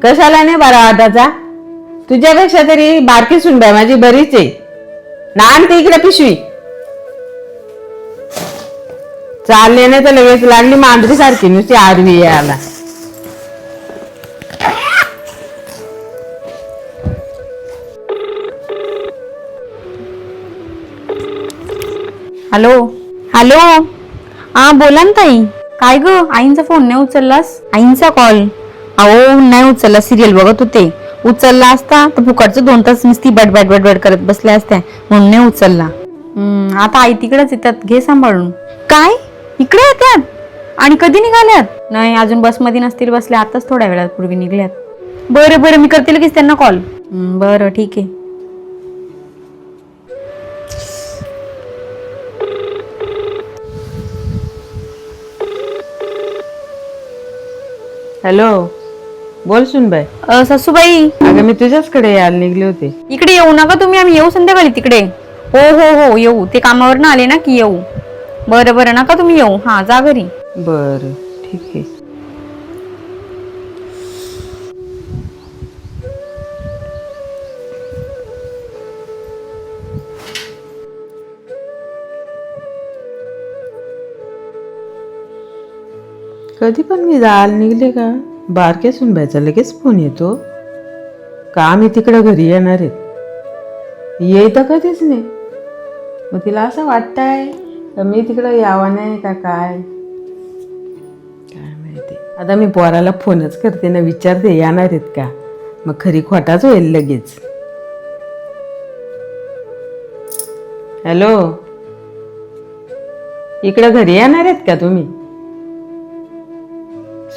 कशाला नाही बरा वाटाचा? तुझ्यापेक्षा तरी बारकी सुनबाई माझी बरीच आहे ना. आणते इकडे पिशवी. चालले नाही तर लगेच लागली मांजरी सारखी नुसती आडवी यायला. हॅलो. हॅलो. हा बोला ना ताई. काय ग आईंचा फोन नाही उचललास? आईंचा कॉल अहो नाही उचलला, सिरियल बघत होते. उचलला असता तर फुकटचं 2 तास नुसती बडबड बडबड करत बसल्या असत्या, म्हणून नाही उचलला. आता आई तिकडेच येतात, घे सांभाळून. काय इकडे येतात? आणि कधी निघाल्यात? नाही अजून बसमध्ये नसतील बसल्या, आताच थोड्या वेळात पूर्वी निघल्यात. बरं बरं मी करते लगेच त्यांना कॉल. बरं ठीक आहे. हॅलो, बोल सुनबाई. सासूबाई अगं मी तुझ्याचकडे यायला निघले होते. इकडे येऊ नका तुम्ही, आम्ही येऊ संध्याकाळी तिकडे. हो हो हो येऊ, ते कामावर ना आले ना की येऊ. बरं बरं नका तुम्ही येऊ, हा जा घरी. बरं ठीक आहे. कधी पण मी जायला निघले का बारक्या सुनबाईचा लगेच फोन येतो का आम्ही तिकडं घरी येणार आहेत. येई तर कधीच नाही. मग तिला असं वाटतंय का मी तिकडं यावं नाही का काय माहिती. आता मी पोराला फोनच करते ना, विचारते येणार आहेत का. मग खरी खोटाच होईल लगेच. हॅलो, इकडं घरी येणार आहेत का तुम्ही?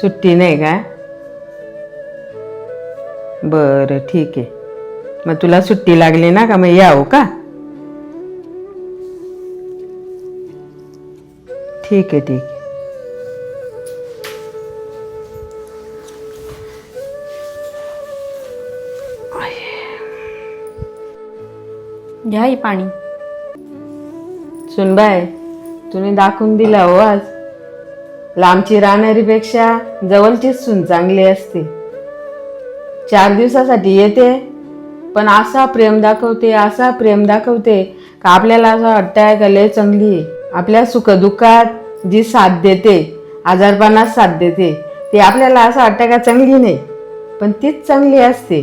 सुट्टी नाही का? बरं ठीक आहे. मग तुला सुट्टी लागली ना का, मग यावं का? ठीक आहे ठीक आहे. घ्या ही पाणी. सुनबाई तुम्ही दाखवून दिला हो आज. लांबची राहणारीपेक्षा जवळचीच सून चांगली असते. 4 दिवसासाठी येते पण असा प्रेम दाखवते, असा प्रेम दाखवते का आपल्याला असं वाटतंय का लय चांगली आहे. आपल्या सुखदुःखात जी साथ देते, आजारपणात साथ देते, ती आपल्याला असं वाटतं का चांगली नाही, पण तीच चांगली असते.